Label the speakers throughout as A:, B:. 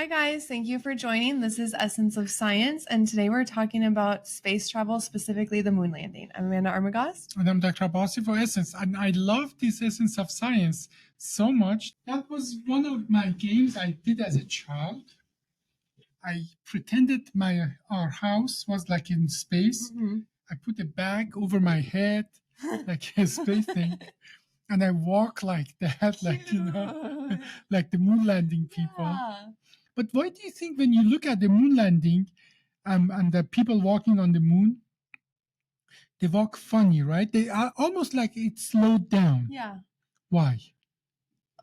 A: Hi guys, thank you for joining. This is Essence of Science, and today we're talking about space travel, specifically the moon landing. I'm Amanda Armagast.
B: And I'm Dr. Abbasi for Essence. And I love this Essence of Science so much. That was one of my games I did as a child. I pretended our house was like in space. Mm-hmm. I put a bag over my head, like a space thing. And I walk like that, like, like the moon landing people. Yeah. But why do you think when you look at the moon landing and the people walking on the moon, they walk funny, right? They are almost like it's slowed down.
A: Yeah.
B: Why?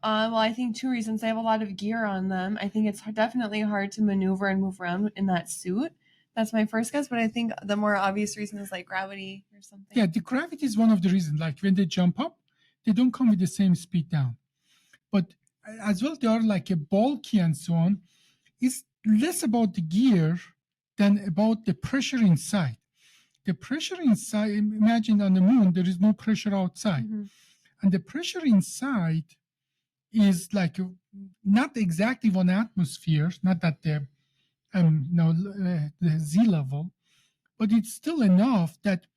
A: Well, I think two reasons. They have a lot of gear on them. I think it's definitely hard to maneuver and move around in that suit. That's my first guess, but I think the more obvious reason is like gravity or something.
B: Yeah, the gravity is one of the reasons. Like when they jump up, they don't come with the same speed down. But as well, they are like a bulky and so on. It's less about the gear than about the pressure inside. The pressure inside, imagine on the moon, there is no pressure outside. Mm-hmm. And the pressure inside is like not exactly one atmosphere, not at the the Z level, but it's still enough that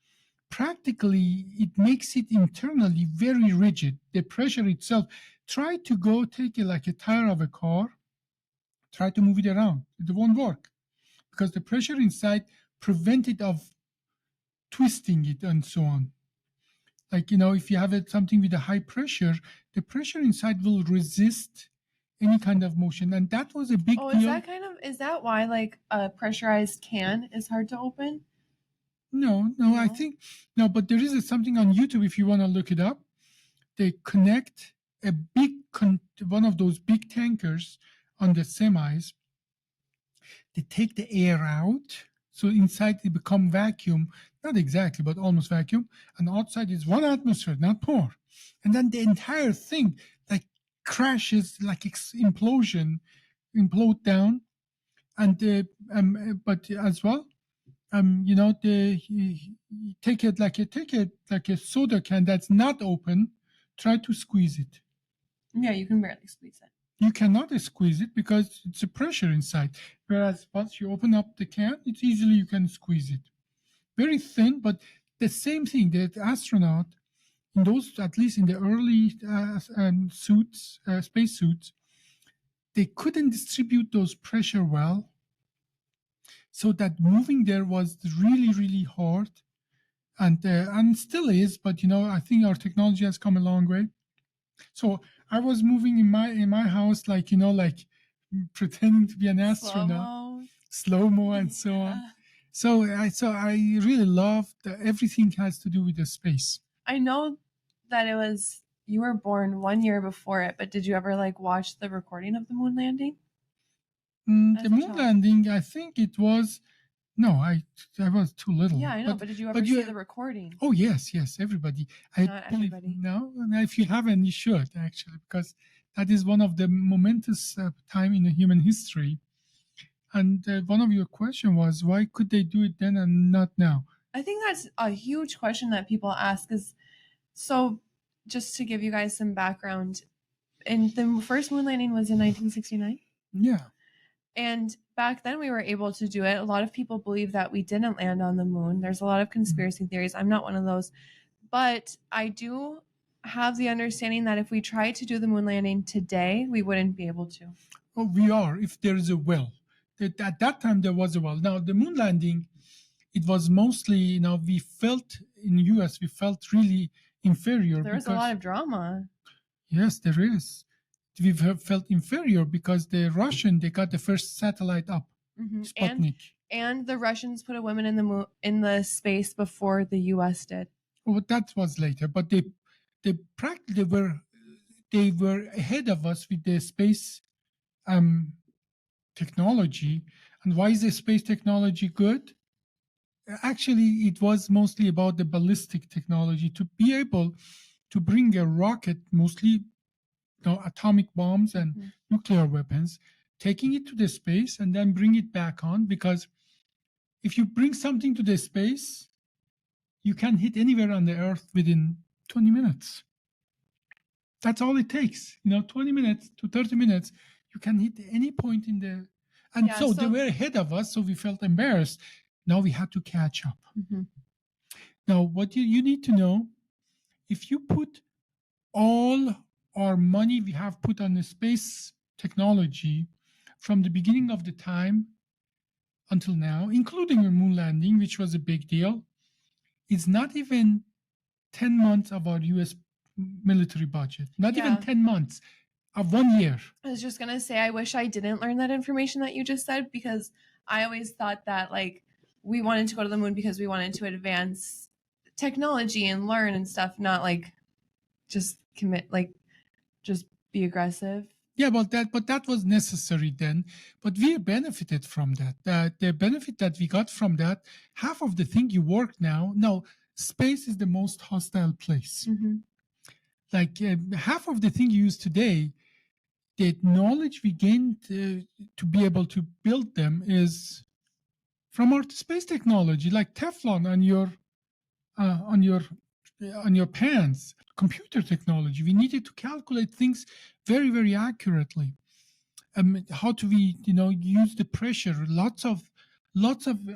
B: practically it makes it internally very rigid. The pressure itself, try to go take like a tire of a car, try to move it around. It won't work because the pressure inside prevents it of twisting it and so on. Like, if you have something with a high pressure, the pressure inside will resist any kind of motion. And that was a big deal.
A: Is that why like a pressurized can is hard to open?
B: No, I think, no, but there is something on YouTube if you want to look it up. They connect a big, one of those big tankers on the semis. They take the air out. So inside they become vacuum, not exactly, but almost vacuum. And outside is one atmosphere, not more. And then the entire thing like crashes, like implode down. And but as well, take it like a soda can that's not open. Try to squeeze it.
A: Yeah, you can barely squeeze it.
B: You cannot squeeze it because it's a pressure inside. Whereas once you open up the can, it's easily you can squeeze it. Very thin, but the same thing. The astronaut, in those, at least in the early suits, space suits, they couldn't distribute those pressure well. So that moving there was really, really hard, and still is. But I think our technology has come a long way. So I was moving in my house, like like pretending to be an astronaut, slow-mo and so on. So I really loved everything has to do with the space.
A: I know that you were born 1 year before it, but did you ever like watch the recording of the moon landing?
B: The moon landing, I think it was. No, I was too little.
A: Yeah, I know. But did you ever see the recording?
B: Oh yes, everybody.
A: Not everybody.
B: No, if you haven't, you should actually, because that is one of the momentous time in the human history. And one of your question was, why could they do it then and not now?
A: I think that's a huge question that people ask. So, just to give you guys some background, and the first moon landing was in 1969.
B: Yeah.
A: And back then we were able to do it. A lot of people believe that we didn't land on the moon. There's a lot of conspiracy theories. I'm not one of those. But I do have the understanding that if we tried to do the moon landing today, we wouldn't be able to.
B: Oh, we are, if there is a will. At that time, there was a will. Now, the moon landing, it was mostly, we felt in the U.S., we felt really inferior.
A: There was a lot of drama.
B: Yes, there is. We felt inferior because the Russian, they got the first satellite up, Sputnik.
A: And the Russians put a woman in the space before the U.S. did.
B: Oh, that was later, but they were ahead of us with the space technology. And why is the space technology good? Actually, it was mostly about the ballistic technology to be able to bring a rocket, mostly atomic bombs and nuclear weapons, taking it to the space and then bring it back on. Because if you bring something to the space, you can hit anywhere on the Earth within 20 minutes. That's all it takes. 20 minutes to 30 minutes, You can hit any point in the, and
A: Yeah,
B: so they
A: so-
B: were ahead of us, so we felt embarrassed. Now we had to catch up.
A: Mhm.
B: Now, what you need to know, if you put all our money we have put on the space technology from the beginning of the time until now, including a moon landing, which was a big deal, it's not even 10 months of our US military budget. Not even
A: Yeah.
B: 10 months of 1 year.
A: I was just gonna say, I wish I didn't learn that information that you just said, because I always thought that like we wanted to go to the moon because we wanted to advance technology and learn and stuff, not like just commit, like just be aggressive.
B: Yeah, but that was necessary then. But we benefited from that. The benefit that we got from that, half of the thing you work now. Now, space is the most hostile place.
A: Mm-hmm.
B: Like half of the thing you use today, the knowledge we gained to be able to build them is from our space technology, like Teflon on your pants. Computer technology. We needed to calculate things very, very accurately. How do we, use the pressure? Lots of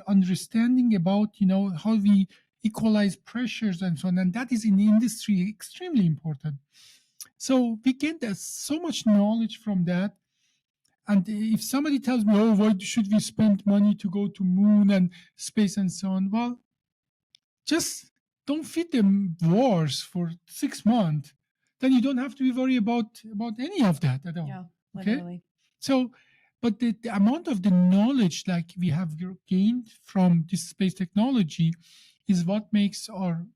B: understanding about, how we equalize pressures and so on, and that is in the industry extremely important. So we get so much knowledge from that. And if somebody tells me, "Oh, why should we spend money to go to moon and space and so on?" Well, just don't feed them wars for 6 months. Then you don't have to be worried about any of that at all.
A: Yeah,
B: Okay.
A: literally.
B: So, but the amount of the knowledge like we have gained from this space technology is what makes our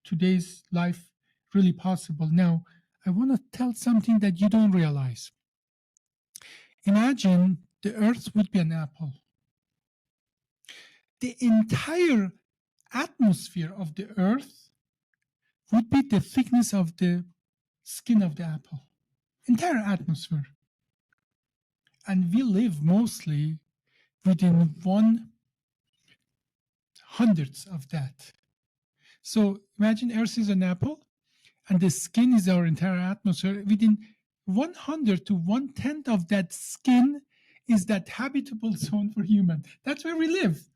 B: today's life really possible. Now, I want to tell something that you don't realize. Imagine the Earth would be an apple. The entire atmosphere of the Earth would be the thickness of the skin of the apple. Entire atmosphere. And we live mostly within 1/100th of that. So imagine Earth is an apple, and the skin is our entire atmosphere. Within 100 to 1/10 of that skin is that habitable zone for human. That's where we live.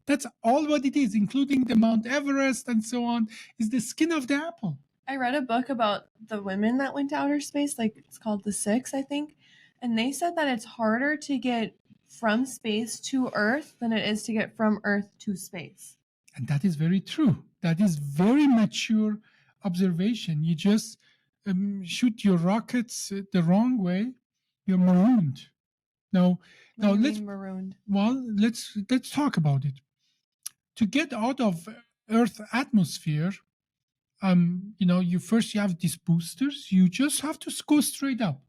B: That's all what it is, including the Mount Everest and so on, is the skin of the apple.
A: I read a book about the women that went to outer space, like it's called The Six, I think, and they said that it's harder to get from space to Earth than it is to get from Earth to space.
B: And that is very true. That is very mature observation. You just shoot your rockets the wrong way, you're marooned. Now let's
A: marooned.
B: Well, let's talk about it. To get out of Earth atmosphere, you have these boosters. You just have to go straight up.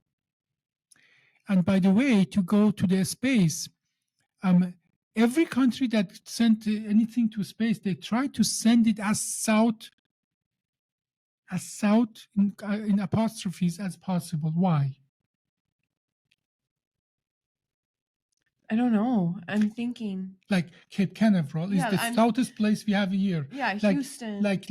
B: And by the way, to go to the space, every country that sent anything to space, they try to send it as south in apostrophes as possible. Why?
A: I don't know. I'm thinking.
B: Like Cape Canaveral is the southest place we have here.
A: Yeah,
B: like,
A: Houston.
B: Like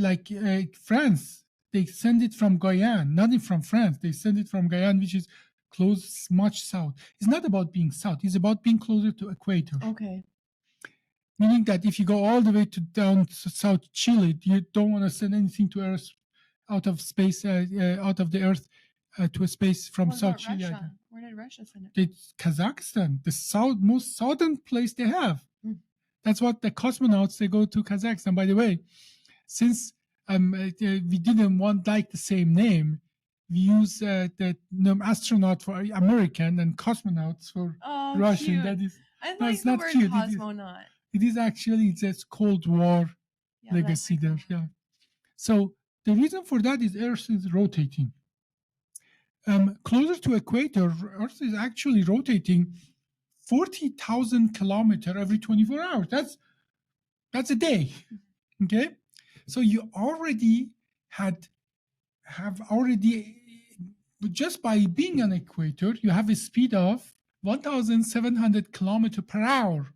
B: France, they send it from Guyana, not from France. They send it from Guyana, which is close, much south. It's not about being south. It's about being closer to equator.
A: Okay.
B: Meaning that if you go all the way to down to South Chile, you don't want to send anything to Earth out of space, out of the Earth to a space from South Chile.
A: Russia? Where did Russia send it?
B: It's Kazakhstan, the most southern place they have.
A: Mm.
B: That's what the cosmonauts, they go to Kazakhstan. By the way, since we didn't want like the same name, we use the astronaut for American and cosmonauts for Russian.
A: Cute.
B: That is,
A: I
B: no,
A: like
B: it's
A: the
B: not
A: word
B: cute.
A: cosmonaut.
B: It is actually just Cold War legacy there. Yeah. So the reason for that is Earth is rotating. Closer to equator, Earth is actually rotating 40,000 kilometers every 24 hours. That's a day. Okay. So you already have already, just by being on equator, you have a speed of 1,700 kilometers per hour.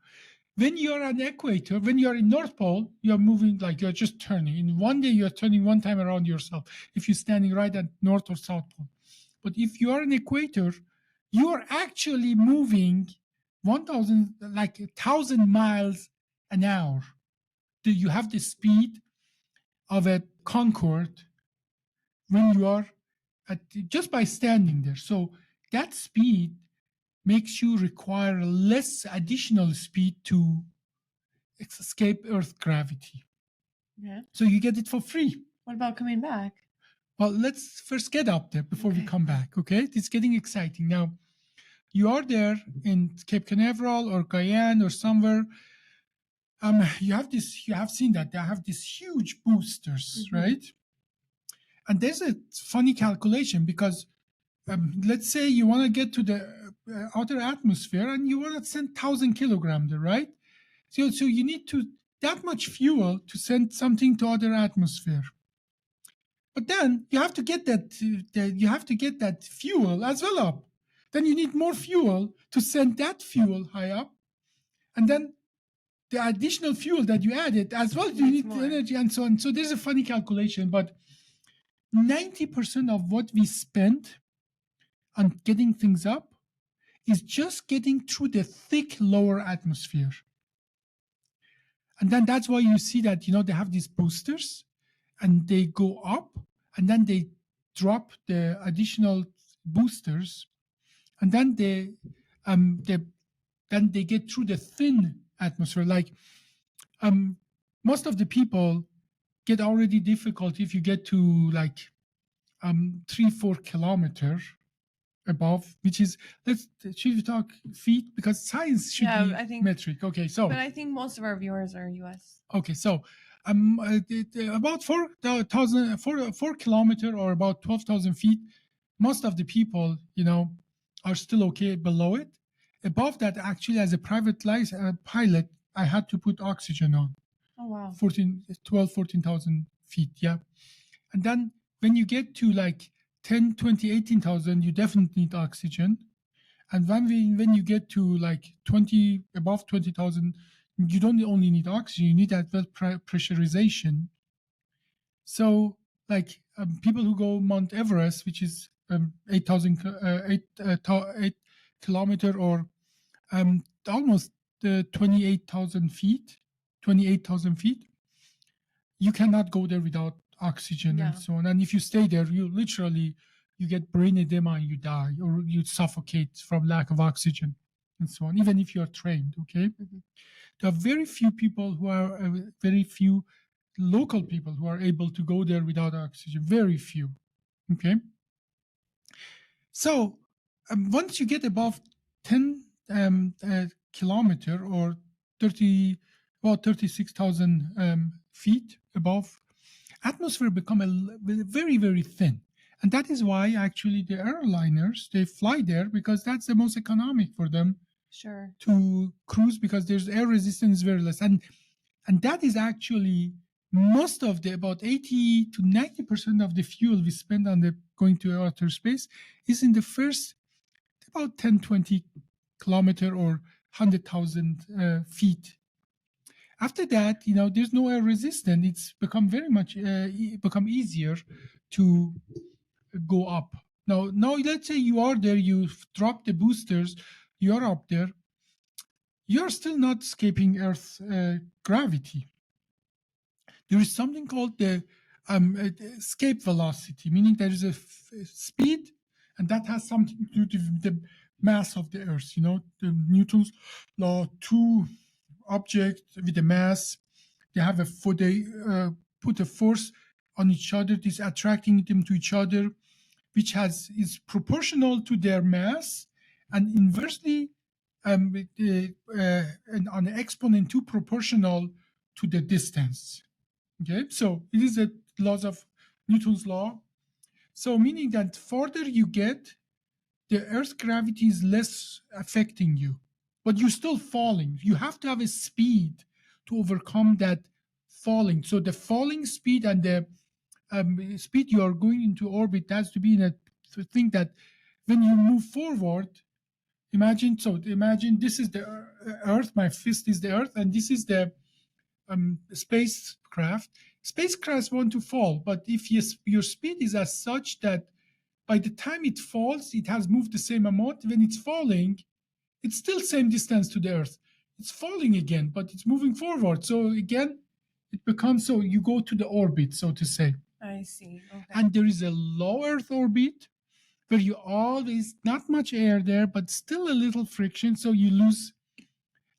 B: When you're on equator, when you're in North Pole, you're moving like you're just turning. In one day, you're turning one time around yourself if you're standing right at North or South Pole. But if you are an equator, you are actually moving 1,000 miles an hour. You have the speed of a Concorde when you are just by standing there. So that speed makes you require less additional speed to escape Earth gravity.
A: Yeah.
B: So you get it for free.
A: What about coming back?
B: Well, let's first get up there before we come back, okay? It's getting exciting. Now, you are there in Cape Canaveral or Guyana or somewhere. You have seen that they have these huge boosters, right? And there's a funny calculation because let's say you want to get to the outer atmosphere and you want to send 1,000 kilograms there, right? So you need that much fuel to send something to outer atmosphere. But then you have to get that fuel as well up. Then you need more fuel to send that fuel high up, and then the additional fuel that you added as well. You need the energy and so on. So there's a funny calculation, but 90% of what we spend on getting things up is just getting through the thick lower atmosphere. And then that's why you see that, they have these boosters and they go up and then they drop the additional boosters and then they get through the thin atmosphere. Like most of the people get already difficult if you get to like 3-4 kilometers above, which is, should we talk feet, because science should be
A: I think
B: metric. Okay, so
A: but I think most of our viewers are US.
B: Okay, so about 4 kilometer or about 12,000 feet, most of the people, are still okay below it. Above that, actually, as a private pilot, I had to put oxygen on.
A: Oh, wow.
B: 14,000 feet, yeah. And then when you get to like 10, 20, 18,000, you definitely need oxygen. And when you get to like above 20,000, you don't only need oxygen, you need that well pressurization. So like people who go Mount Everest, which is 8 kilometer or almost 28,000 feet, you cannot go there without oxygen and so on. And if you stay there, you get brain edema and you die, or you suffocate from lack of oxygen and so on, even if you're trained, okay? There are very few local people who are able to go there without oxygen, very few, okay? So once you get above 10 kilometer or 36,000 feet above, atmosphere become very, very thin. And that is why actually the airliners, they fly there because that's the most economic for them to cruise, because there's air resistance very less. And that is actually most of about 80 to 90% of the fuel we spend on going to outer space is in the first about 10, 20 kilometer or 100,000 feet. After that, there's no air resistance. It's become very much become easier to go up. Now, let's say you are there, you've dropped the boosters, you're up there. You're still not escaping Earth's gravity. There is something called the escape velocity, meaning there is a speed, and that has something to do with the mass of the Earth. The Newton's law: two objects with a mass, they put a force on each other, this attracting them to each other, which is proportional to their mass, and inversely and on an exponent 2 proportional to the distance. Okay, so it is the laws of Newton's law. So meaning that further you get, the Earth's gravity is less affecting you, but you're still falling. You have to have a speed to overcome that falling. So the falling speed and the speed you are going into orbit has to be in a thing that when you move forward, imagine this is the Earth, my fist is the Earth, and this is the spacecraft. Spacecrafts want to fall, but if your speed is as such that by the time it falls, it has moved the same amount. When it's falling, it's still same distance to the Earth. It's falling again, but it's moving forward. So again, it becomes, so you go to the orbit, so to say.
A: I see. Okay.
B: And there is a low Earth orbit where you always, not much air there, but still a little friction, so you lose.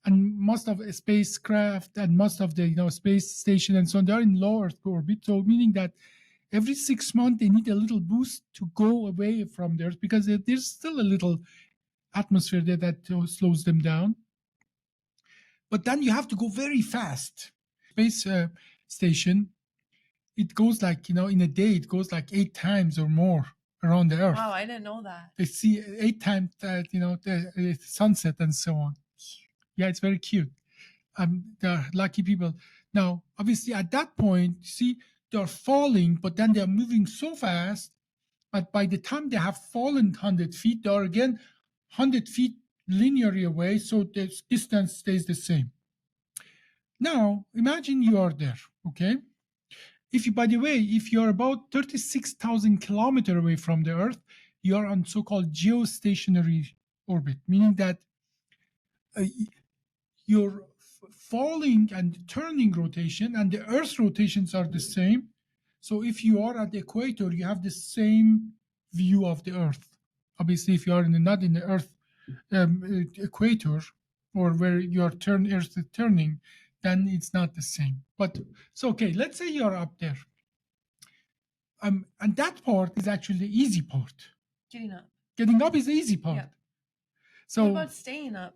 B: And most of a spacecraft and most of the space station and so on, they're in low Earth orbit. So meaning that every 6 months they need a little boost to go away from the Earth, because there's still a little atmosphere there that slows them down. But then you have to go very fast. Space station, it goes like, in a day, it goes like 8 times or more around the Earth.
A: Wow, I didn't know that.
B: They see 8 times the sunset and so on. Yeah, it's very cute. They're lucky people. Now, obviously, at that point, you see, they're falling, but then they're moving so fast. But by the time they have fallen 100 feet, they're again 100 feet linearly away, so the distance stays the same. Now, imagine you are there, okay? By the way, if you're about 36,000 kilometers away from the Earth, you are on so-called geostationary orbit, meaning that your falling and turning rotation and the Earth's rotations are the same. So if you are at the equator, you have the same view of the Earth. Obviously, if you are not in the Earth equator, or where your Earth is turning, then it's not the same. But so okay, let's say you're up there. And that part is actually the easy part.
A: Getting up.
B: Getting up is the easy part.
A: Yeah.
B: So
A: what about staying up?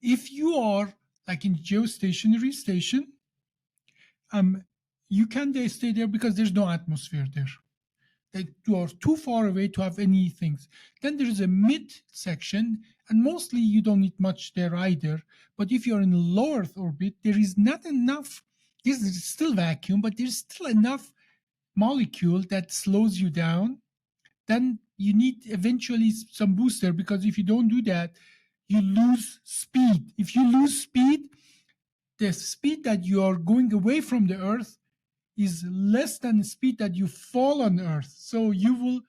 B: If you are like in geostationary station, you can stay there because there's no atmosphere there. You are too far away to have any things. Then there is a mid section, and mostly you don't need much there either. But if you're in low Earth orbit, there is not enough. There's still vacuum, but there's still enough molecule that slows you down. Then you need eventually some booster, because if you don't do that, you lose speed. If you lose speed, the speed that you are going away from the Earth is less than the speed that you fall on Earth. So you will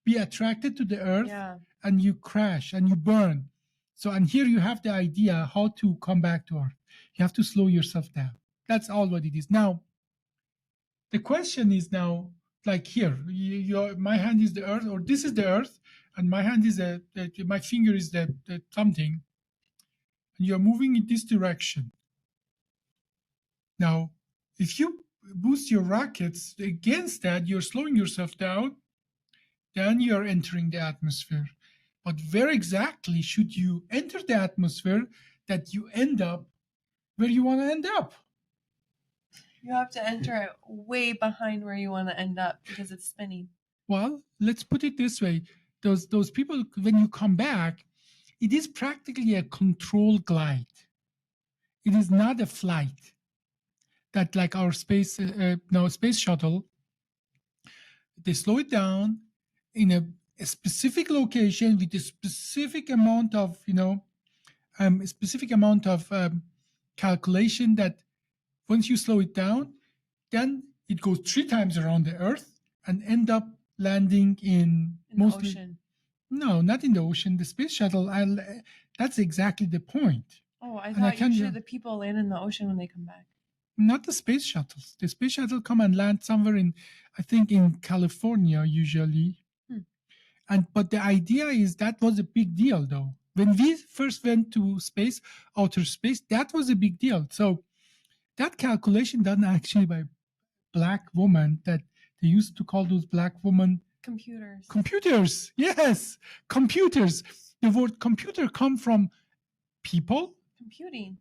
B: be attracted to the Earth, and you crash and you burn. So, and here you have the idea how to come back to Earth. You have to slow yourself down. That's all what it is. Now, the question is now, like here, my hand is the Earth, or this is the Earth, and my hand is my finger is the something, and you're moving in this direction. Now, if you boost your rockets against that, you're slowing yourself down, then you're entering the atmosphere. But where exactly should you enter the atmosphere that you end up where you want to end up?
A: You have to enter it way behind where you want to end up because it's spinning.
B: Well, let's put it this way. Those people, when you come back, it is practically a controlled glide. It is not a flight. That like our space shuttle, they slow it down in a specific location with a specific amount of calculation, that once you slow it down, then it goes 3 times around the Earth and end up landing in mostly
A: the ocean.
B: No, not in the ocean. The space shuttle, that's exactly the point.
A: Oh, I thought usually the people land in the ocean when they come back.
B: Not the space shuttles. The space shuttle come and land somewhere I think in California usually. But the idea is that was a big deal though. When we first went to outer space, that was a big deal. So that calculation done actually by black woman, that they used to call those black women Computers. Yes, computers. The word computer come from people.
A: Computing.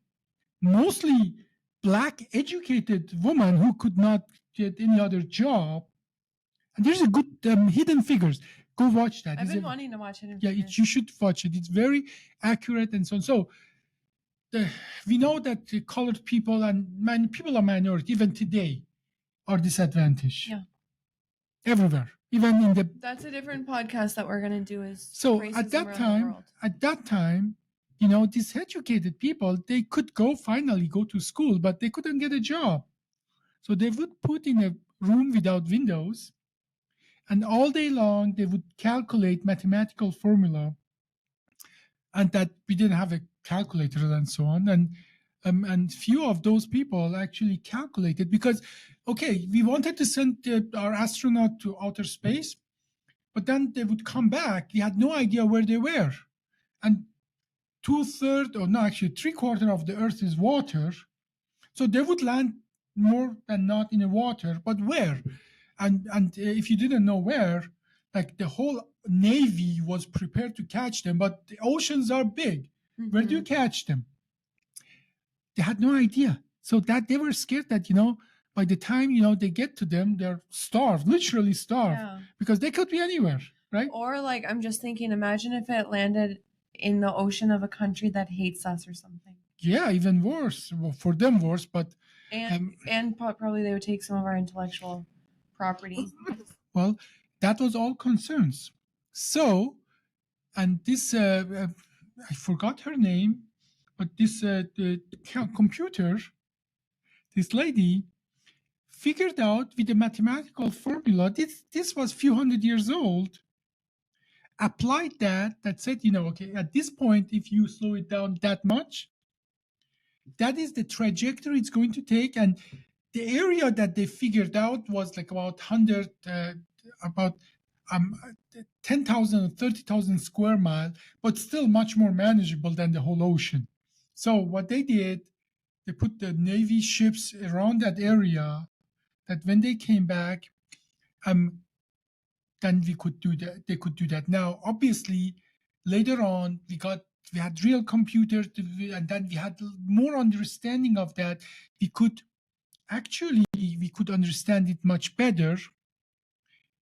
B: Mostly black educated woman who could not get any other job. And there's a good Hidden Figures. Go watch that.
A: I've been wanting to watch Hidden Figures.
B: Yeah, you should watch it. It's very accurate and so on. So we know that the colored people and people are minority, even today, are disadvantaged.
A: Yeah.
B: Everywhere. Even in the.
A: That's a different podcast that we're gonna do. Is
B: so at that time, these educated people, they could finally go to school, but they couldn't get a job. So they would put in a room without windows, And all day long, they would calculate mathematical formula, and that we didn't have a calculator and so on. And few of those people actually calculated because, okay, we wanted to send our astronaut to outer space, but then they would come back. We had no idea where they were. And 2/3, or no, actually 3/4 of the Earth is water. So they would land more than not in the water, but where? And if you didn't know where, like the whole Navy was prepared to catch them, but the oceans are big. Mm-hmm. Where do you catch them? They had no idea. So that they were scared that, by the time, they get to them, they're starved, literally starved, because they could be anywhere, right?
A: Or like, I'm just thinking, imagine if it landed in the ocean of a country that hates us or something.
B: Yeah, even worse. Well, for them worse, but...
A: And probably they would take some of our intellectual property.
B: Well, that was all concerns. So, and this, I forgot her name, but this the computer, this lady, figured out with a mathematical formula, this was a few hundred years old, applied that said, okay, at this point, if you slow it down that much, that is the trajectory it's going to take. And the area that they figured out was like about 10,000 or 30,000 square miles, but still much more manageable than the whole ocean. So what they did, they put the Navy ships around that area, that when they came back, then we could do that. They could do that. Now, obviously, later on, we had real computers, and then we had more understanding of that. We could understand it much better.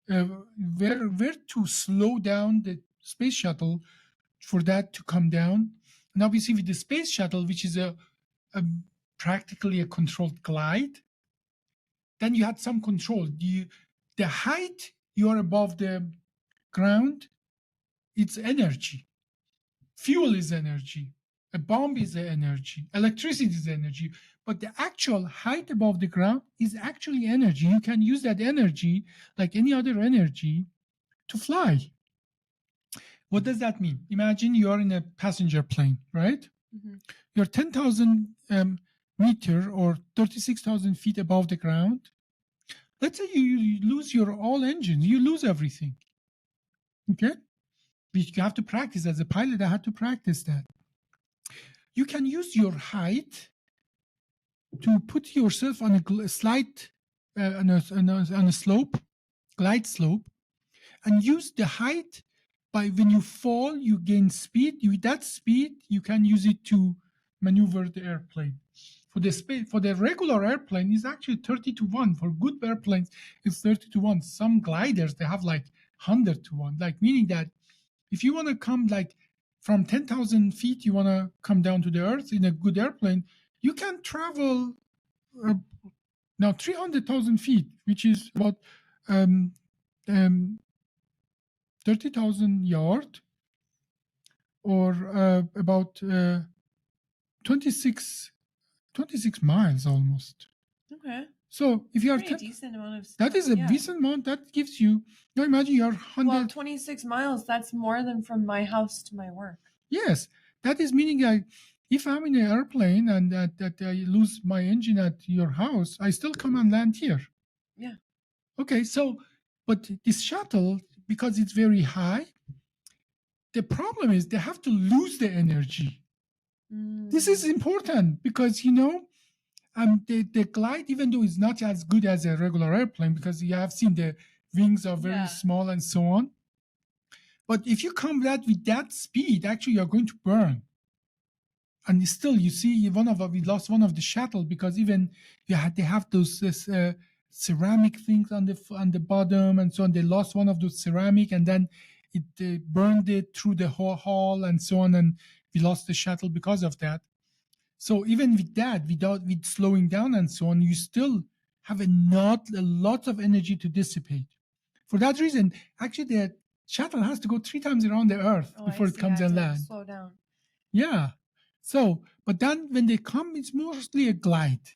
B: Where to slow down the space shuttle for that to come down. And obviously with the space shuttle, which is practically a controlled glide, then you had some control. The height you are above the ground, it's energy. Fuel is energy. A bomb is energy. Electricity is energy. But the actual height above the ground is actually energy. You can use that energy, like any other energy, to fly. What does that mean? Imagine you're in a passenger plane, right? Mm-hmm. You're 10,000 meter or 36,000 feet above the ground. Let's say you lose your all engines, you lose everything. Okay? You have to practice. As a pilot, I had to practice that. You can use your height to put yourself on a slight, on a slope, glide slope, and use the height. By when you fall, you gain speed. That speed, you can use it to maneuver the airplane. For the regular airplane, it's actually 30-1. For good airplanes, it's 30-1. Some gliders, they have like 100-1. Like meaning that if you want to come like from 10,000 feet, you want to come down to the earth in a good airplane, you can travel now 300,000 feet, which is about 30,000 yards, or about 26 miles almost.
A: Okay.
B: So if you are
A: decent amount of stuff,
B: that is a decent amount. That gives you. Now imagine you are 100.
A: Well, 26 miles. That's more than from my house to my work.
B: Yes, that is meaning if I'm in an airplane and that I lose my engine at your house, I still come and land here.
A: Yeah.
B: Okay, so but this shuttle, because it's very high, the problem is they have to lose the energy. This is important because, the glide, even though it's not as good as a regular airplane, because you have seen the wings are very small and so on. But if you come with that speed, actually you're going to burn. And still, you see, we lost one of the shuttle because even they have those ceramic things on the bottom and so on. They lost one of those ceramic, and then it burned it through the whole hull and so on, and we lost the shuttle because of that. So even with that, with slowing down and so on, you still have a lot of energy to dissipate. For that reason, actually, the shuttle has to go 3 times around the Earth before it comes and lands.
A: Slow down.
B: Yeah. So, but then when they come, it's mostly a glide.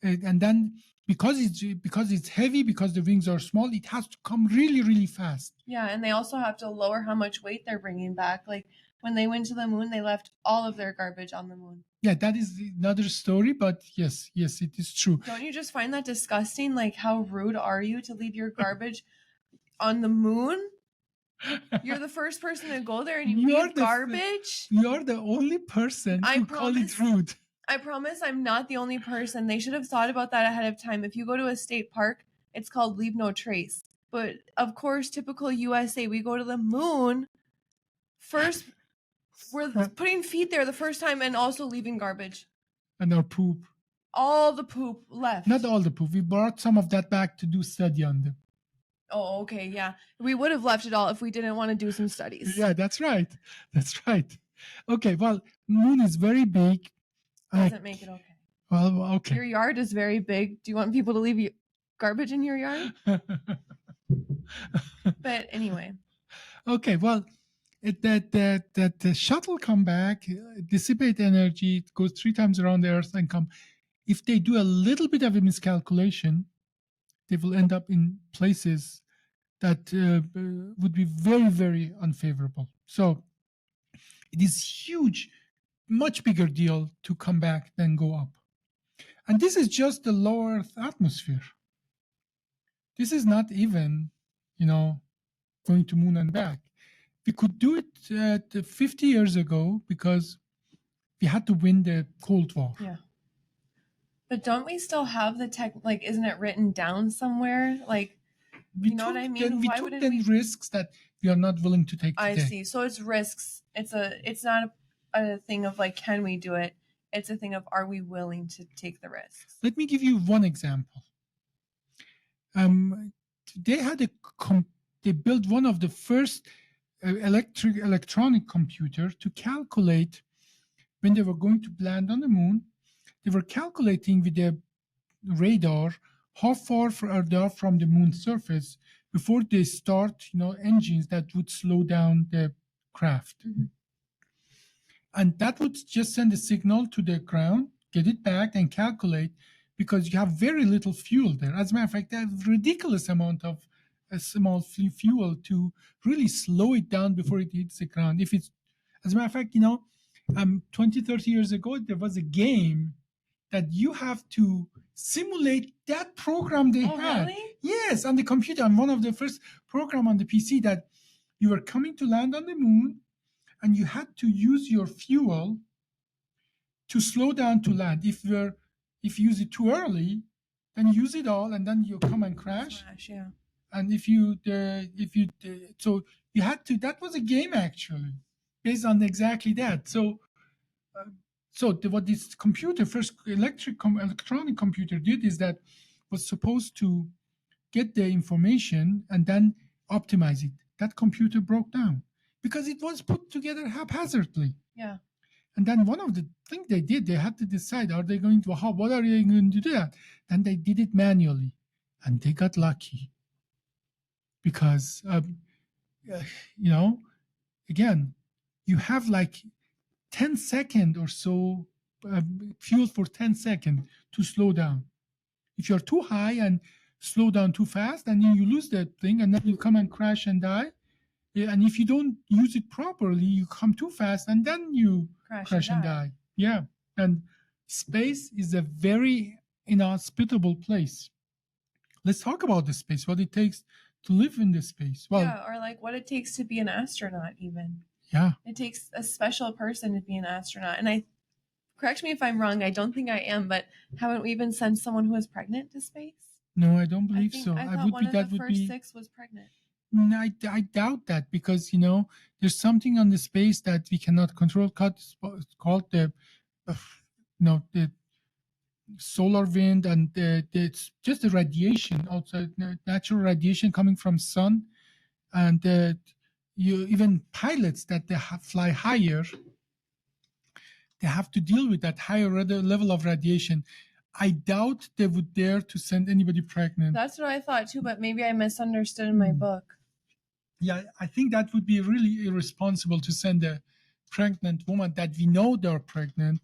B: and then because it's heavy, because the wings are small, it has to come really, really fast.
A: Yeah, and they also have to lower how much weight they're bringing back. Like when they went to the moon, they left all of their garbage on the moon.
B: Yeah, that is another story, but yes, it is true.
A: Don't you just find that disgusting? Like, how rude are you to leave your garbage on the moon? You're the first person to go there and you leave garbage?
B: You're the only person who call it rude.
A: I promise I'm not the only person. They should have thought about that ahead of time. If you go to a state park, it's called leave no trace. But of course, typical USA, we go to the moon first. We're putting feet there the first time and also leaving garbage.
B: And our poop.
A: All the poop left.
B: Not all the poop. We brought some of that back to do study on them.
A: Oh, okay, yeah. We would have left it all if we didn't want to do some studies.
B: Yeah, that's right. That's right. Okay, well, moon is very big.
A: Doesn't make it okay.
B: Well, okay.
A: Your yard is very big. Do you want people to leave you garbage in your yard? But anyway.
B: Okay, well, that the shuttle come back, dissipate energy, it goes 3 times around the Earth and come. If they do a little bit of a miscalculation, they will end up in places that would be very, very unfavorable. So it is huge, much bigger deal to come back than go up. And this is just the low Earth atmosphere. This is not even, going to moon and back. We could do it 50 years ago because we had to win the Cold War.
A: Yeah. But don't we still have the tech? Like, isn't it written down somewhere? Like, you know what I mean?
B: We took risks that we are not willing to take today.
A: I see. So it's risks. It's not a thing of like, can we do it? It's a thing of, are we willing to take the risks?
B: Let me give you one example. They built one of the first electronic computer to calculate when they were going to land on the moon. They were calculating with the radar how far they are from the moon surface before they start, engines that would slow down the craft.
A: Mm-hmm.
B: And that would just send a signal to the ground, get it back, and calculate, because you have very little fuel there. As a matter of fact, they have a ridiculous amount of small fuel to really slow it down before it hits the ground. As a matter of fact, 20, 30 years ago, there was a game that you have to simulate that program they had.
A: Really?
B: Yes, on the computer, on one of the first program on the PC, that you were coming to land on the moon and you had to use your fuel to slow down to land. If you use it too early, then you use it all and then you come and crash.
A: Yeah.
B: And so you had to, that was a game actually, based on exactly that. So what this computer, first electronic computer did is that was supposed to get the information and then optimize it. That computer broke down because it was put together haphazardly.
A: Yeah.
B: And then one of the things they did, they had to decide, what are they going to do that? Then they did it manually, and they got lucky because, again, you have like 10 seconds or so fuel for 10 seconds to slow down. If you're too high and slow down too fast, and then you lose that thing, and then you come and crash and die. And if you don't use it properly, you come too fast, and then you crash and die. Yeah, and space is a very inhospitable place. Let's talk about the space, what it takes to live in the space.
A: Well, yeah, or like what it takes to be an astronaut even.
B: Yeah.
A: It takes a special person to be an astronaut. And correct me if I'm wrong, I don't think I am, but haven't we even sent someone who was pregnant to space?
B: No, I don't believe so.
A: I thought one of the first 6 was pregnant.
B: No, I doubt that, because there's something on the space that we cannot control called the the solar wind, and it's just the radiation outside, natural radiation coming from sun, and even pilots that they fly higher, they have to deal with that higher level of radiation. I doubt they would dare to send anybody pregnant.
A: That's what I thought too, but maybe I misunderstood in my book.
B: Yeah, I think that would be really irresponsible to send a pregnant woman that we know they're pregnant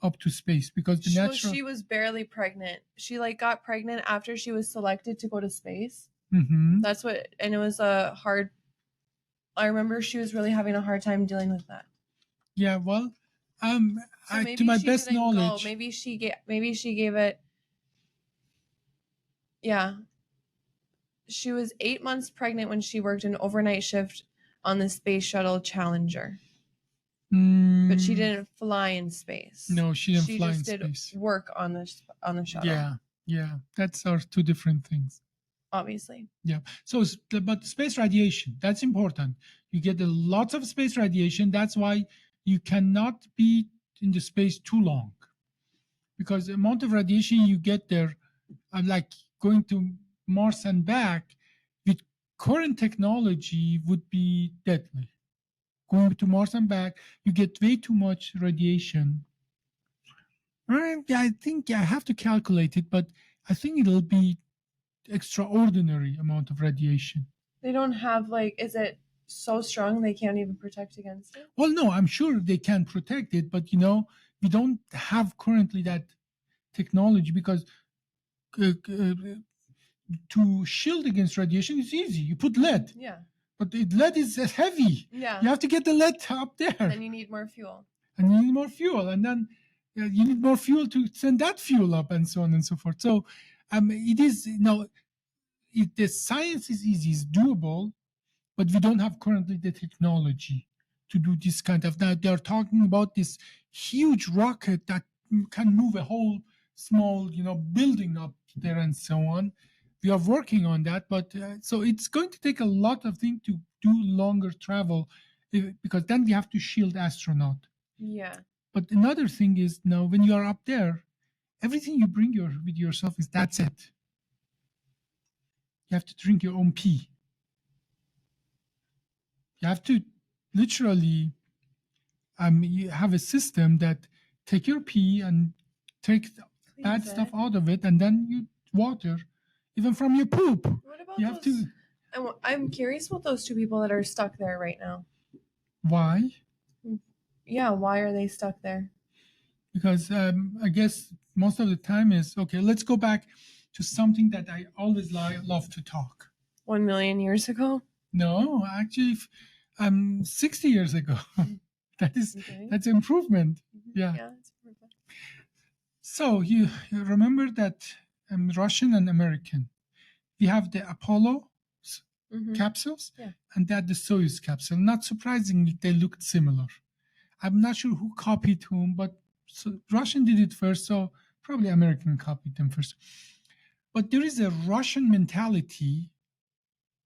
B: up to space because the natural.
A: She was barely pregnant. She like got pregnant after she was selected to go to space.
B: Mhm.
A: That's what, and it was a hard. I remember she was really having a hard time dealing with that.
B: Yeah, well,
A: So
B: to my best
A: didn't
B: knowledge,
A: go. Maybe she gave it. Yeah, she was 8 months pregnant when she worked an overnight shift on the Space Shuttle Challenger. But she didn't fly in space.
B: No, she didn't fly in
A: just did
B: space.
A: work on the shuttle.
B: Yeah, that's our two different things.
A: Obviously.
B: Yeah. So, but space radiation, that's important. You get a lot of space radiation. That's why you cannot be in the space too long, because the amount of radiation you get there, like going to Mars and back, with current technology would be deadly. Going to Mars and back, you get way too much radiation. I think I have to calculate it, but I think it'll be extraordinary amount of radiation.
A: They don't have is it so strong they can't even protect against it?
B: Well, no, I'm sure they can protect it, but we don't have currently that technology because to shield against radiation is easy. You put lead.
A: Yeah.
B: But lead is heavy.
A: Yeah.
B: You have to get the lead up there.
A: And you need more fuel.
B: And you need more fuel. And then you need more fuel to send that fuel up and so on and so forth. So it is, the science is easy, it's doable, but we don't have currently the technology to do this kind of. Now they're talking about this huge rocket that can move a whole small, building up there and so on. We are working on that, but so it's going to take a lot of things to do longer travel, because then we have to shield astronaut.
A: Yeah.
B: But another thing is now when you are up there, everything you bring with yourself that's it. You have to drink your own pee. You have to literally you have a system that take your pee and take bad stuff out of it, and then you water, even from your poop.
A: What about
B: you have to?
A: I'm curious about those two people that are stuck there right now.
B: Why?
A: Yeah, why are they stuck there?
B: Because I guess most of the time is okay. Let's go back to something that I always love to talk.
A: 1 million years ago?
B: No, actually, 60 years ago. That's improvement. Yeah.
A: Yeah, it's improvement.
B: So you remember that Russian and American, we have the Apollo capsules, and they had the Soyuz capsule. Not surprisingly, they looked similar. I'm not sure who copied whom, but Russian did it first, so probably American copied them first. But there is a Russian mentality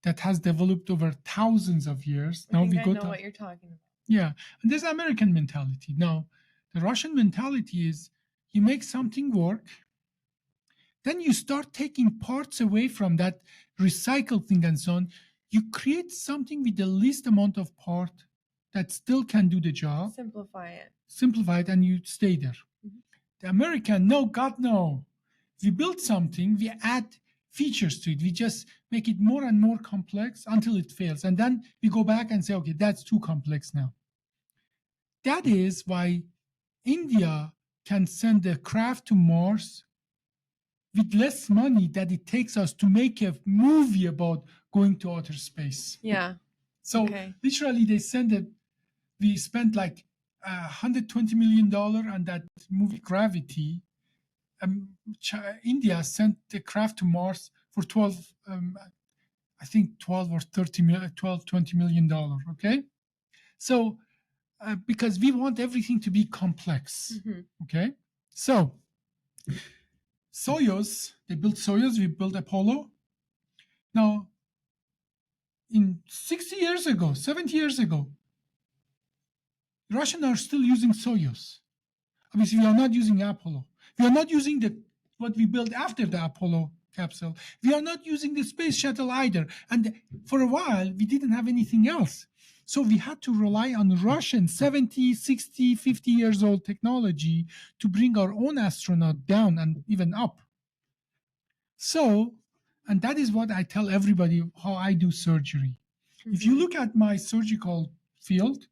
B: that has developed over thousands of years.
A: I know what you're talking about.
B: Yeah, and there's American mentality. Now, the Russian mentality is you make something work, then you start taking parts away from that recycled thing and so on. You create something with the least amount of part that still can do the job. Simplify it, and you stay there. Mm-hmm. The American, no, God, no. We build something, we add features to it. We just make it more and more complex until it fails. And then we go back and say, okay, that's too complex now. That is why India can send a craft to Mars with less money that it takes us to make a movie about going to outer space.
A: Yeah.
B: So literally we spent like $120 million on that movie Gravity. India sent the craft to Mars for 12 or 20 million dollars. Okay, so because we want everything to be complex. Okay, so Soyuz, they built Soyuz, we built Apollo. Now, in 60 years ago, 70 years ago, Russians are still using Soyuz. Obviously, we are not using Apollo. We are not using what we built after the Apollo capsule. We are not using the space shuttle either. And for a while, we didn't have anything else. So we had to rely on Russian 70, 60, 50 years old technology to bring our own astronaut down and even up. So, and that is what I tell everybody how I do surgery. If you look at my surgical field,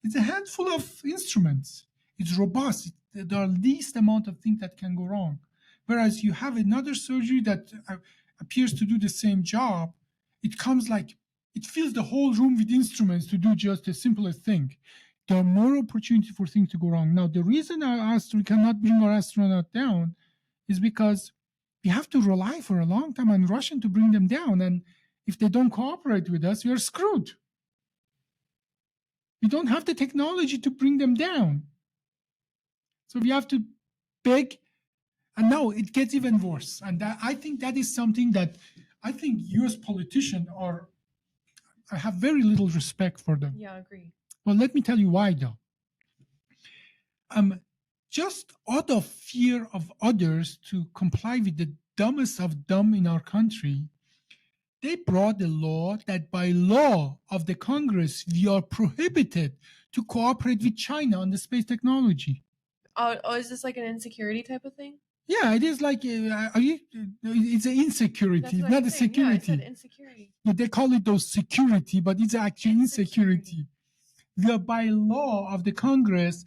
B: it's a handful of instruments. It's robust. There are least amount of things that can go wrong. Whereas you have another surgery that appears to do the same job, it comes like it fills the whole room with instruments to do just the simplest thing. There are more opportunity for things to go wrong. Now, the reason we cannot bring our astronaut down is because we have to rely for a long time on Russian to bring them down. And if they don't cooperate with us, we are screwed. We don't have the technology to bring them down. So we have to beg. And now it gets even worse. And I think that is something that I think US politicians I have very little respect for them.
A: Yeah, I agree.
B: Well, let me tell you why, though. Just out of fear of others to comply with the dumbest of dumb in our country, they brought a law that by law of the Congress, we are prohibited to cooperate with China on the space technology.
A: Oh, is this like an insecurity type of thing?
B: Yeah, it is like, it's an insecurity, not a security.
A: Yeah, I said insecurity.
B: Yeah, they call it those security, but it's actually insecurity. We are by law of the Congress,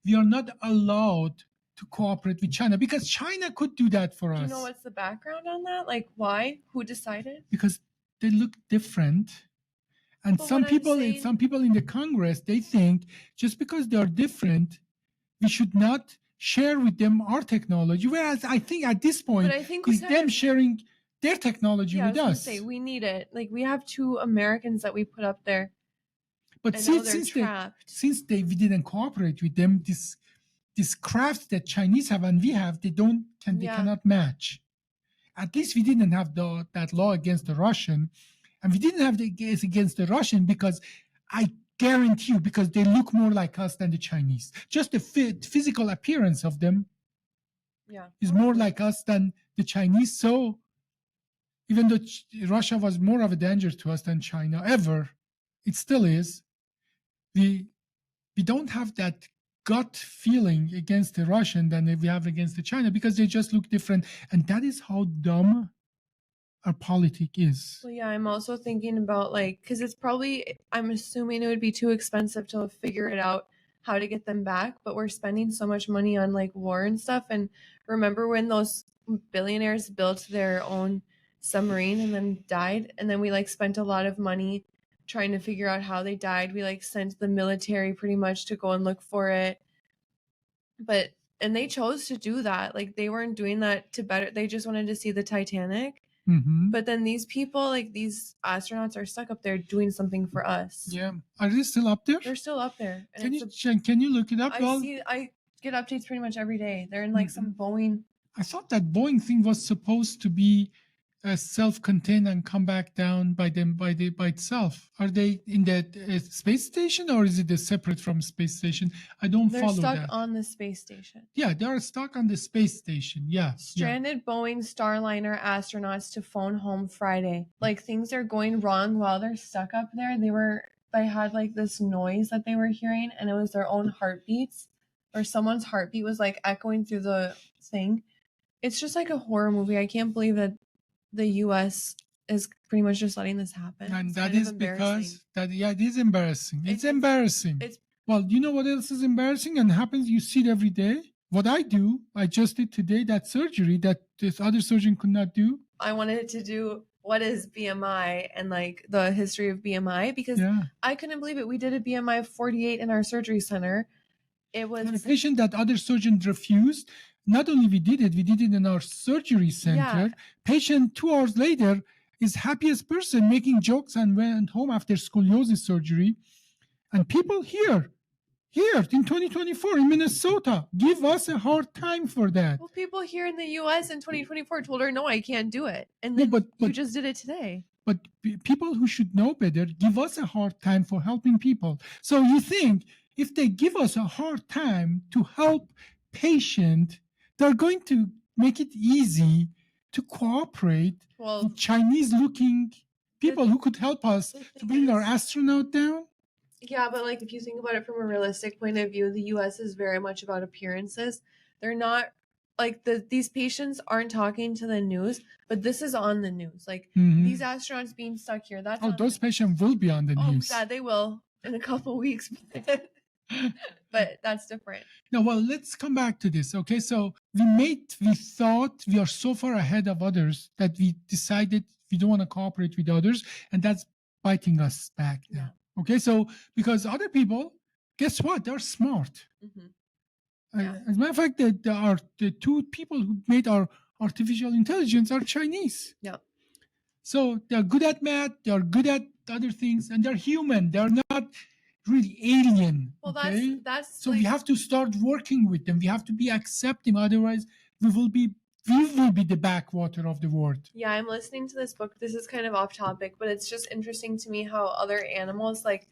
B: we are not allowed to cooperate with China because China could do that for us.
A: Do you know what's the background on that? Like why? Who decided?
B: Because they look different. And some people in the Congress, they think just because they are different, we should not share with them our technology. Whereas I think at this point, it's them sharing their technology with us.
A: I was gonna say, we need it. Like we have 2 Americans that we put up there.
B: But since we didn't cooperate with them, this craft that Chinese have and we have, they cannot match. At least we didn't have that law against the Russian, and we didn't have the case against the Russian because I guarantee you, because they look more like us than the Chinese. Just the physical appearance of them is more like us than the Chinese. So even though Russia was more of a danger to us than China ever, it still is. We don't have that gut feeling against the Russian than we have against the China because they just look different. And that is how dumb our politic is.
A: Well, yeah, I'm also thinking about because it's probably, I'm assuming it would be too expensive to figure it out how to get them back, but we're spending so much money on war and stuff. And remember when those billionaires built their own submarine and then died, and then we spent a lot of money trying to figure out how they died. We sent the military pretty much to go and look for it, and they chose to do that. They weren't doing that to better, they just wanted to see the Titanic.
B: Mm-hmm.
A: But then these people, these astronauts, are stuck up there doing something for us.
B: Yeah, are they still up there?
A: They're still up there.
B: Can you look it up?
A: I get updates pretty much every day. They're in some Boeing.
B: I thought that Boeing thing was supposed to be self-contained and come back down by itself. Are they in that space station, or is it separate from space station? I don't follow that.
A: They're stuck on the space station.
B: Yeah, they are stuck on the space station. Yeah.
A: Stranded Boeing Starliner astronauts to phone home Friday. Things are going wrong while they're stuck up there. They had this noise that they were hearing, and it was their own heartbeats, or someone's heartbeat was echoing through the thing. It's just a horror movie. I can't believe that the U.S. is pretty much just letting this happen.
B: And that is because it is embarrassing. It's embarrassing. Well, you know what else is embarrassing and happens? You see it every day. What I do, I just did today, that surgery that this other surgeon could not do.
A: I wanted to do what is BMI and the history of BMI because I couldn't believe it. We did a BMI of 48 in our surgery center. It was
B: a patient that other surgeons refused. Not only we did it in our surgery center. Yeah. Patient 2 hours later is happiest person, making jokes, and went home after scoliosis surgery. And people here in 2024 in Minnesota give us a hard time for that.
A: Well, people here in the U.S. in 2024 told her, no, I can't do it. And then you just did it today.
B: But people who should know better give us a hard time for helping people. So you think if they give us a hard time to help patient, they're going to make it easy to cooperate with Chinese-looking people who could help us to bring our astronaut down?
A: Yeah, but if you think about it from a realistic point of view, the U.S. is very much about appearances. They're not these patients aren't talking to the news, but this is on the news. These astronauts being stuck here. Those
B: patients will be on the news.
A: Oh, yeah, they will in a couple weeks. But that's different.
B: Now, well, let's come back to this. Okay, so we thought we are so far ahead of others that we decided we don't want to cooperate with others, and that's biting us back now.
A: Yeah.
B: Okay, so because other people, guess what? They're smart.
A: Mm-hmm.
B: Yeah. As a matter of fact, the two people who made our artificial intelligence are Chinese.
A: Yeah.
B: So they're good at math, they're good at other things, and they're human. They're not really alien.
A: Well,
B: okay?
A: that's
B: So we have to start working with them. We have to be accepting. Otherwise, we will be the backwater of the world.
A: Yeah, I'm listening to this book. This is kind of off topic, but it's just interesting to me how other animals, like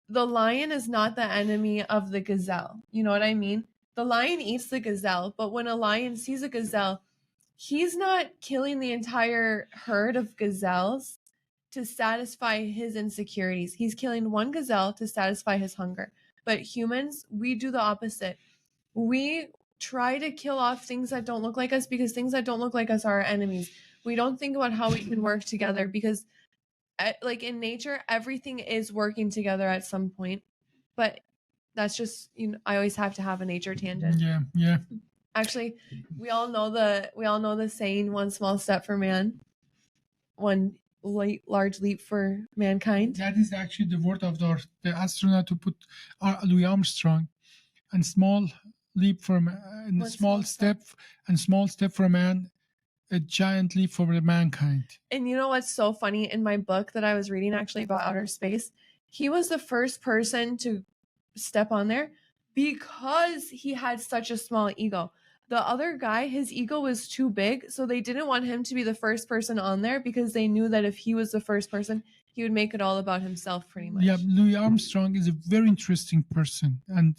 A: the lion is not the enemy of the gazelle. You know what I mean? The lion eats the gazelle, but when a lion sees a gazelle, he's not killing the entire herd of gazelles to satisfy his insecurities. He's killing one gazelle to satisfy his hunger. But humans, we do the opposite. We try to kill off things that don't look like us because things that don't look like us are our enemies. We don't think about how we can work together because like in nature everything is working together at some point. But that's just, I always have to have a nature tangent.
B: Yeah.
A: Actually, we all know the saying, one small step for man, one large leap for mankind.
B: That is actually the word of the astronaut who put Louis Armstrong. And small leap for a small step for man, a giant leap for mankind.
A: And you know what's so funny? In my book that I was reading actually about outer space, he was the first person to step on there because he had such a small ego. The other guy, his ego was too big, so they didn't want him to be the first person on there because they knew that if he was the first person, he would make it all about himself pretty much.
B: Yeah, Louis Armstrong is a very interesting person, and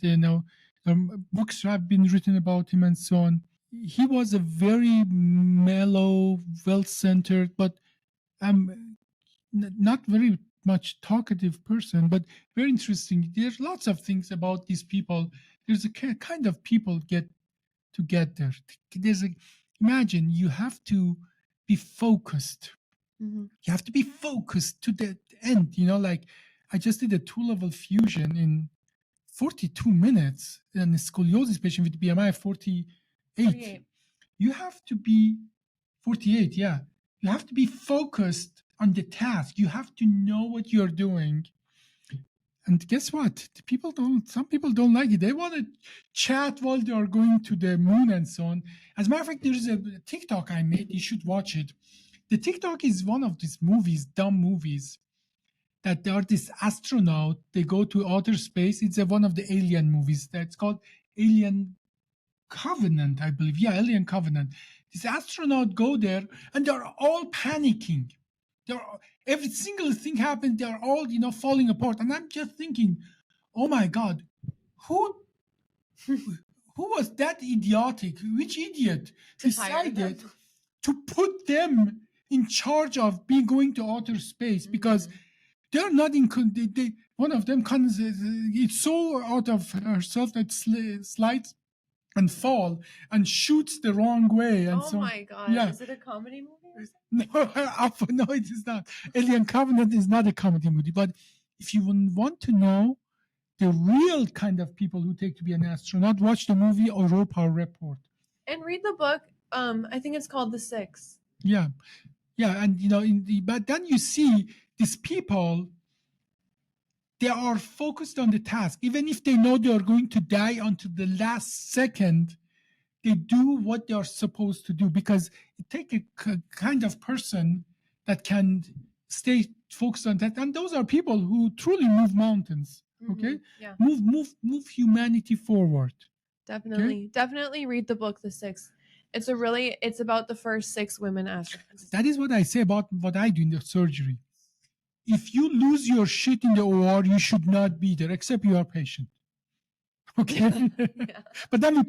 B: books have been written about him and so on. He was a very mellow, well-centered, but not very much talkative person, but very interesting. There's lots of things about these people. There's a kind of people get together. Imagine you have to be focused.
A: Mm-hmm.
B: You have to be focused to the end. Like I just did a 2-level fusion in 42 minutes in a scoliosis patient with BMI 48. You have to be 48, yeah. You have to be focused on the task. You have to know what you're doing. And guess what? Some people don't like it. They want to chat while they are going to the moon and so on. As a matter of fact, there's a TikTok I made. You should watch it. The TikTok is one of these movies, dumb movies, that there are this astronaut. They go to outer space. It's one of the alien movies. That's called Alien Covenant, I believe. Yeah, Alien Covenant. This astronaut go there, and they're all panicking. Every single thing happens. They're all, falling apart. And I'm just thinking, oh my God, who was that idiotic? Which idiot decided to put them in charge of going to outer space? Because they're not in. One of them it's so out of herself that slides and fall and shoots the wrong way. And
A: my God.
B: Yeah.
A: Is it a comedy movie or
B: something? No, it is not. Alien Covenant is not a comedy movie. But if you want to know the real kind of people who take to be an astronaut, watch the movie Europa Report.
A: And read the book. I think it's called The Six.
B: Yeah. And but then you see these people, they are focused on the task. Even if they know they are going to die until the last second, they do what they are supposed to do, because it takes a kind of person that can stay focused on that. And those are people who truly move mountains. Okay?
A: Yeah.
B: Move humanity forward.
A: Definitely read the book The Six. It's about the first 6 women astronauts.
B: That is what I say about what I do in the surgery. If you lose your shit in the OR, you should not be there, except you are patient. Okay. Yeah. But then we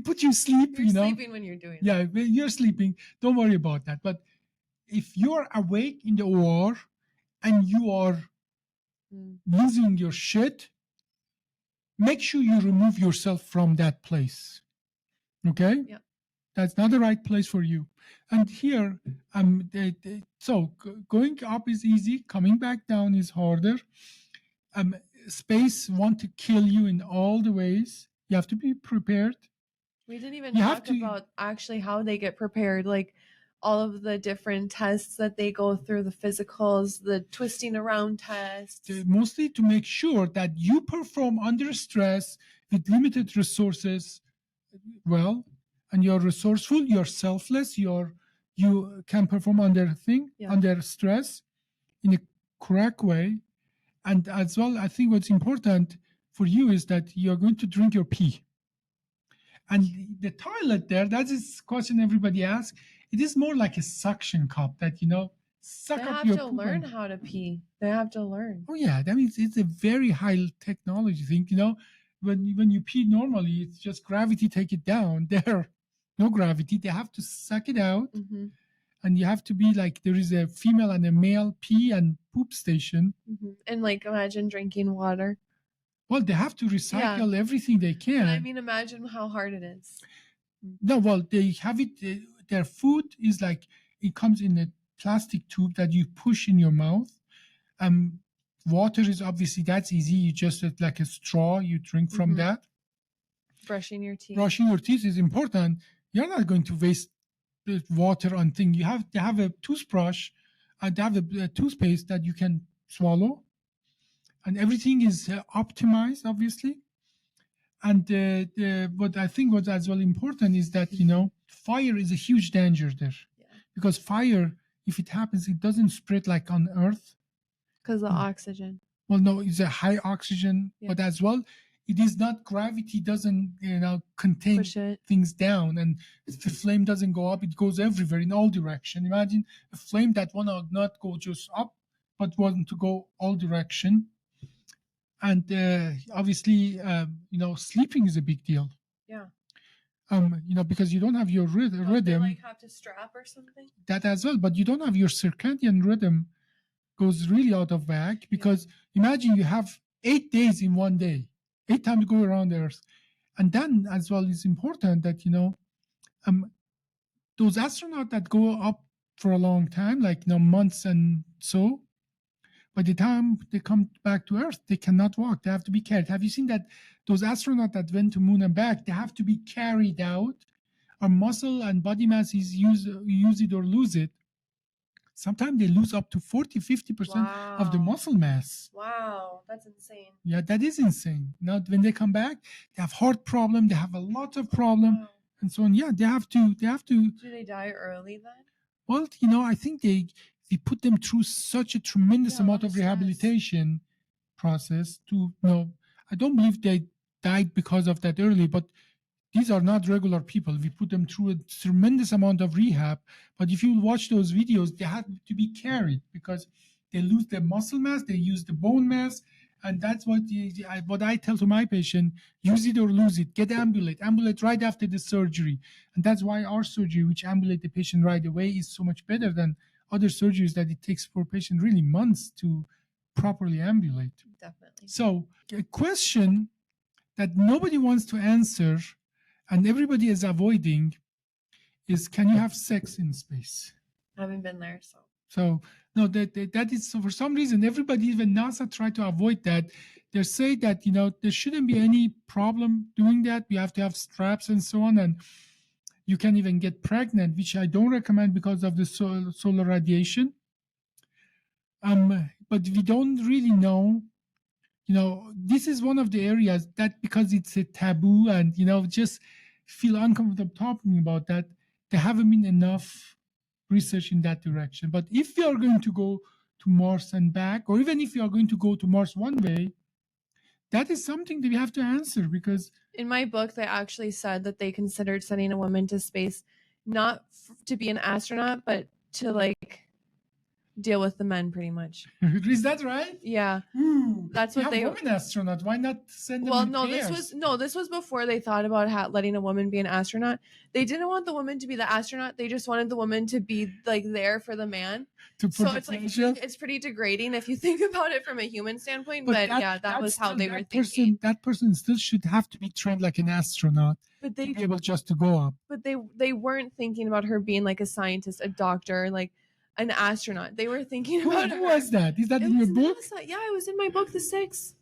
B: put you sleep.
A: You're sleeping when you're doing
B: that. Yeah, you're sleeping. Don't worry about that. But if you're awake in the OR and you are losing your shit, make sure you remove yourself from that place. Okay?
A: Yeah.
B: That's not the right place for you. And here, so going up is easy. Coming back down is harder. space want to kill you in all the ways. You have to be prepared.
A: We didn't even
B: You have
A: talk
B: to-
A: about actually how they get prepared, like all of the different tests that they go through, the physicals, the twisting around tests.
B: Mostly to make sure that you perform under stress with limited resources well, and you're resourceful, you're selfless, you can perform under stress in a correct way. And as well, I think what's important for you is that you're going to drink your pee. And the toilet there, that is a question everybody asks. It is more like a suction cup that, suck
A: They
B: up
A: have
B: your
A: to
B: poop
A: learn
B: and-
A: how to pee. They have to learn.
B: Oh yeah, that means it's a very high technology thing. When you pee normally, it's just gravity take it down. There, no gravity. They have to suck it out,
A: Mm-hmm.
B: and you have to be like there is a female and a male pee and poop station.
A: Mm-hmm. And like imagine drinking water.
B: Well, they have to recycle everything they can.
A: But I mean, imagine how hard it is.
B: No, well, they have it. Their food is like it comes in a plastic tube that you push in your mouth. Water is obviously that's easy. You just like a straw, you drink from that.
A: Brushing your teeth.
B: Brushing your teeth is important. You're not going to waste the water on things. You have to have a toothbrush and have a toothpaste that you can swallow, and everything is optimized, obviously. And what I think what's as well important is that fire is a huge danger there, because fire, if it happens, it doesn't spread like on Earth.
A: Because of oxygen.
B: Well, no, it's a high oxygen, but as well, it is not gravity doesn't contain things down, and the flame doesn't go up; it goes everywhere in all direction. Imagine a flame that want to not go just up, but want to go all direction. And obviously, sleeping is a big deal.
A: Yeah.
B: Because you don't have your rhythm.
A: They like have to strap or something.
B: That as well, but you don't have your circadian rhythm. Goes really out of whack, because imagine you have 8 days in one day, 8 times go around the Earth. And then as well, it's important that those astronauts that go up for a long time, like months and so, by the time they come back to Earth, they cannot walk. They have to be carried. Have you seen that those astronauts that went to Moon and back, they have to be carried out? Our muscle and body mass is use it or lose it. Sometimes they lose up to 40-50% of the muscle mass.
A: Wow, that's insane.
B: Yeah, that is insane. Now, when they come back, they have heart problem, they have a lot of problem, and so on. Yeah, they have to.
A: Do they die early then?
B: Well, I think we put them through such a tremendous amount of rehabilitation process to. No, I don't believe they died because of that early, but these are not regular people. We put them through a tremendous amount of rehab. But if you watch those videos, they have to be carried because they lose their muscle mass, they use the bone mass. And that's what I tell to my patient, use it or lose it. Get ambulate right after the surgery. And that's why our surgery, which ambulate the patient right away, is so much better than other surgeries that it takes for a patient really months to properly ambulate.
A: Definitely.
B: So a question that nobody wants to answer and everybody is avoiding is, can you have sex in space?
A: I haven't been there, so.
B: So no, that is, so for some reason, everybody, even NASA, try to avoid that. They say that there shouldn't be any problem doing that. We have to have straps and so on, and you can even get pregnant, which I don't recommend because of the solar radiation. But we don't really know. This is one of the areas that, because it's a taboo and, just feel uncomfortable talking about that, there haven't been enough research in that direction. But if we are going to go to Mars and back, or even if we are going to go to Mars one way, that is something that we have to answer, because
A: in my book, they actually said that they considered sending a woman to space, not to be an astronaut, but to like deal with the men, pretty much.
B: Is that right?
A: Yeah.
B: Ooh,
A: that's what they.
B: Women astronaut. Why not send them?
A: Well,
B: in
A: no,
B: pairs?
A: this was before they thought about letting a woman be an astronaut. They didn't want the woman to be the astronaut. They just wanted the woman to be like there for the man. So it's like it's pretty degrading if you think about it from a human standpoint. But that was how they were thinking.
B: That person still should have to be trained like an astronaut.
A: But they
B: to be able just to go up.
A: But they weren't thinking about her being like a scientist, a doctor, like an astronaut. They were thinking about
B: who was that? Is that in your book?
A: NASA. Yeah, it was in my book, The Six.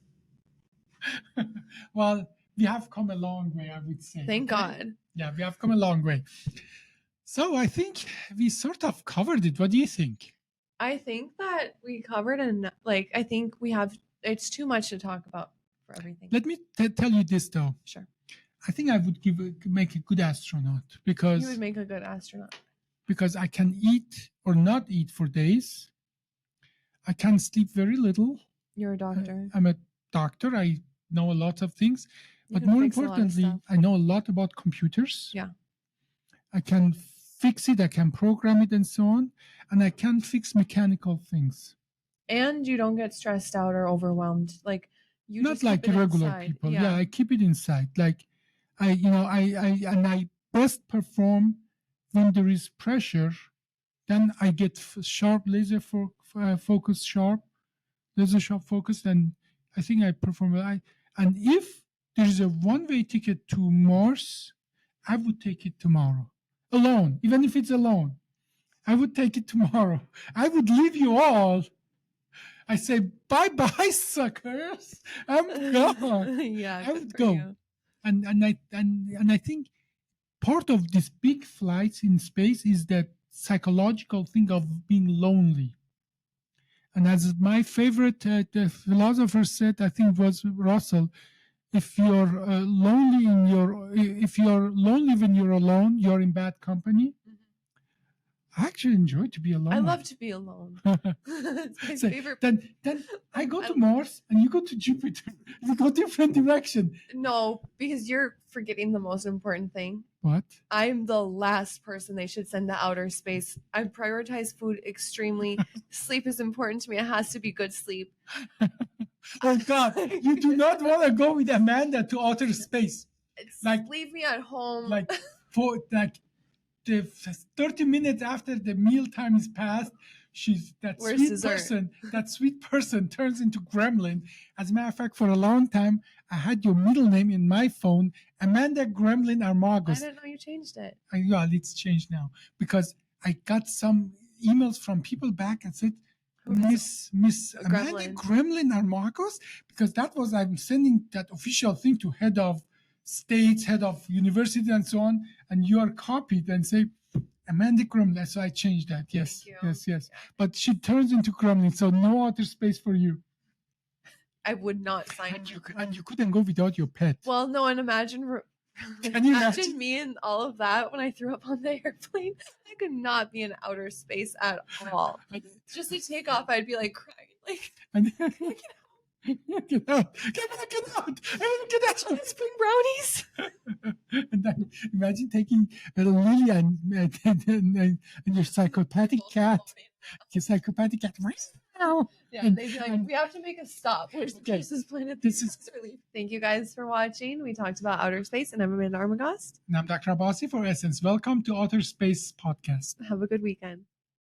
B: Well, we have come a long way, I would say.
A: Thank God.
B: Yeah, we have come a long way. So I think we sort of covered it. What do you think?
A: I think that we covered I think we have, it's too much to talk about for everything.
B: Let me tell you this, though.
A: Sure.
B: I think I would make a good astronaut because
A: You would make a good astronaut.
B: Because I can eat or not eat for days. I can sleep very little.
A: You're a doctor.
B: I'm a doctor. I know a lot of things.
A: You
B: But
A: can
B: more
A: fix a lot of
B: importantly,
A: stuff.
B: I know a lot about computers.
A: Yeah.
B: I can fix it, I can program it and so on. And I can fix mechanical things.
A: And you don't get stressed out or overwhelmed. Like you
B: Not
A: just
B: like
A: keep it
B: regular
A: inside.
B: people. Yeah, I keep it inside. Like I best perform when there is pressure. Then I get sharp laser focus sharp, laser sharp focus. And I think I perform well. And if there is a one-way ticket to Mars, I would take it tomorrow, alone. Even if it's alone, I would take it tomorrow. I would leave you all. I say bye, suckers. I'm gone.
A: Yeah,
B: I would go. And I think part of these big flights in space is that psychological thing of being lonely. And as my favorite the philosopher said, I think it was Russell, if you're lonely when you're alone, you're in bad company. I actually enjoy to be alone.
A: I love to be alone. It's my favorite.
B: Then I go to Mars and you go to Jupiter. We go different direction.
A: No, because you're forgetting the most important thing.
B: What?
A: I'm the last person they should send to outer space. I prioritize food extremely. Sleep is important to me. It has to be good sleep.
B: Oh God, you do not want to go with Amanda to outer space.
A: Leave me at home.
B: The 30 minutes after the meal time is passed, that sweet person turns into gremlin. As a matter of fact, for a long time, I had your middle name in my phone, Amanda Gremlin Armagos.
A: I didn't know you changed it.
B: Yeah, it's changed now because I got some emails from people back and said, Miss Amanda Gremlin Armagos, because that was, I'm sending that official thing to head of states, head of university and so on, and you are copied and say Amanda Gremlin. So I changed that. Yes. Yeah. But she turns into Gremlin, so no outer space for you.
A: I would not sign.
B: And you couldn't go without your pet.
A: Well, no, and imagine imagine me and all of that when I threw up on the airplane. I could not be in outer space at all. Just to take off, I'd be like crying.
B: Get out!
A: Spring brownies.
B: And then imagine taking little Lily and your psychopathic cat. Your psychopathic cat.
A: Yeah, they'd be like, we have to make a stop. Where's this planet? Thank you guys for watching. We talked about outer space, and I'm Amanda Armagos.
B: And I'm Dr. Abbasi for Essence. Welcome to Outer Space Podcast.
A: Have a good weekend.